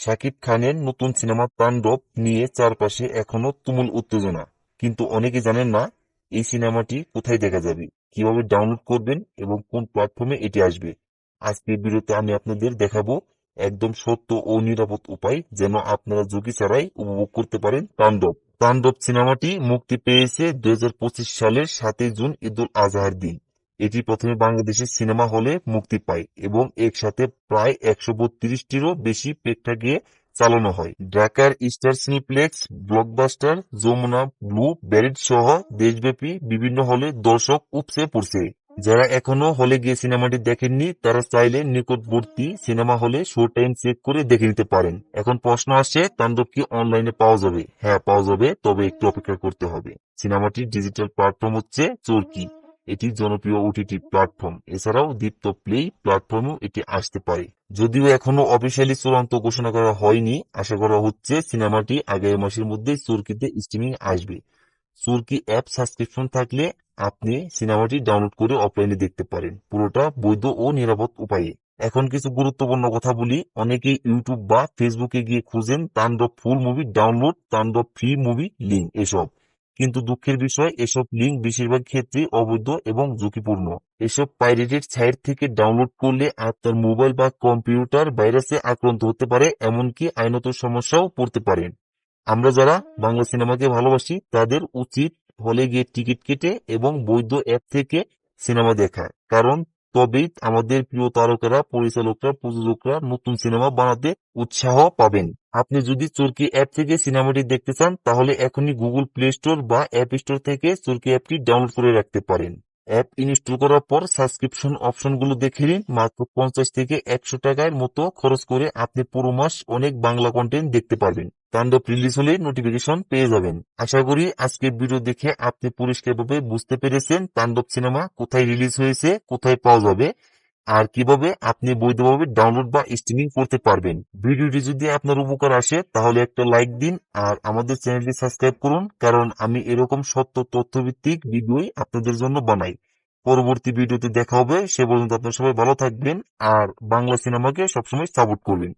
শাকিব খানের নতুন সিনেমা তাণ্ডব নিয়ে চারপাশে এখনো তুমুল উত্তেজনা। কিন্তু অনেকে জানেন না এই সিনেমাটি কোথায় দেখা যাবে, কিভাবে ডাউনলোড করবেন এবং কোন প্ল্যাটফর্মে এটি আসবে। আজকের ভিডিওতে আমি আপনাদের দেখাবো একদম সত্য ও নিরাপদ উপায় যেন আপনারা ঝুঁকি ছাড়াই উপভোগ করতে পারেন তাণ্ডব। তাণ্ডব সিনেমাটি মুক্তি পেয়েছে 2025 সালের 7 জুন, ঈদুল আজহার দিন। এটি প্রথমে বাংলাদেশের সিনেমা হলে মুক্তি পায় এবং একসাথে প্রায় 132টিরও বেশি প্রেক্ষাগৃহে চালানো হয়। ঢাকার Star Cineplex, Blockbuster, Jamuna, Blue Bird সহ দেশব্যাপী বিভিন্ন হলে দর্শক উপচে পড়ছে। যারা এখনো হলে গিয়ে সিনেমাটি দেখেননি তারা চাইলে নিকটবর্তী সিনেমা হলে শো টাইম চেক করে দেখে নিতে পারেন। এখন প্রশ্ন আসছে, তাণ্ডব কি অনলাইনে পাওয়া যাবে? হ্যাঁ, পাওয়া যাবে, তবে একটু অপেক্ষা করতে হবে। সিনেমাটির ডিজিটাল প্ল্যাটফর্ম হচ্ছে চরকি। এটি জনপ্রিয় ওটিটি প্ল্যাটফর্ম। এছাড়াও দীপ্ত প্লে প্ল্যাটফর্মেও এটি আসতে পারে। যদিও এখনো অফিসিয়ালি চূড়ান্ত ঘোষণা করা হয়নি, আশা করা হচ্ছে সিনেমাটি আগামী মাসের মধ্যে চরকিতে স্ট্রিমিং আসবে। চরকি অ্যাপ সাবস্ক্রিপশন থাকলে আপনি সিনেমাটি ডাউনলোড করে অফলাইনে দেখতে পারেন, পুরোটা বৈধ ও নিরাপদ উপায়ে। এখন কিছু গুরুত্বপূর্ণ কথা বলি। অনেকেই ইউটিউব বা ফেসবুকে গিয়ে খুঁজেন তাণ্ডব ফুল মুভি ডাউনলোড, তাণ্ডব ফ্রি মুভি লিঙ্ক এসব। কিন্তু দুঃখের বিষয়, এসব লিঙ্ক বেশিরভাগ ক্ষেত্রে অবৈধ এবং ঝুঁকিপূর্ণ। এসব পাইরেটেড সাইট থেকে ডাউনলোড করলে আপনার মোবাইল বা কম্পিউটার ভাইরাসে আক্রান্ত হতে পারে, এমনকি আইনত সমস্যাও পড়তে পারেন। আমরা যারা বাংলা সিনেমাকে ভালোবাসি তাদের উচিত হলে গিয়ে টিকিট কেটে এবং বৈধ অ্যাপ থেকে সিনেমা দেখা, কারণ তবেই আমাদের প্রিয় তারকারা, পরিচালকরা, প্রযোজকরা নতুন সিনেমা বানাতে উৎসাহ পাবেন। আপনি যদি চরকি অ্যাপ থেকে সিনেমাটি দেখতে চান তাহলে এখনই গুগল প্লে স্টোর বা অ্যাপ স্টোর থেকে চরকি অ্যাপটি ডাউনলোড করে রাখতে পারেন। অ্যাপ ইনস্টল করার পর সাবস্ক্রিপশন অপশনগুলো দেখে নিন। মাত্র 50 থেকে 100 টাকার মতো খরচ করে আপনি পুরো মাস অনেক বাংলা কন্টেন্ট দেখতে পারবেন। তাণ্ডব রিলিজ হলে নোটিফিকেশন পেয়ে যাবেন। আশা করি আজকের ভিডিও দেখে আপনি পরিষ্কারভাবে বুঝতে পেরেছেন তাণ্ডব সিনেমা কোথায় রিলিজ হয়েছে, কোথায় পাওয়া যাবে, আর কিভাবে আপনি বৈধভাবে ডাউনলোড বা স্ট্রিমিং করতে পারবেন। ভিডিওটি যদি আপনার উপকার আসে তাহলে একটা লাইক দিন আর আমাদের চ্যানেলটি সাবস্ক্রাইব করুন, কারণ আমি এরকম সত্য তথ্যভিত্তিক ভিডিওই আপনাদের জন্য বানাই। পরবর্তী ভিডিওতে দেখা হবে। সে পর্যন্ত আপনারা সবাই ভালো থাকবেন আর বাংলা সিনেমাকে সবসময় সাপোর্ট করবেন।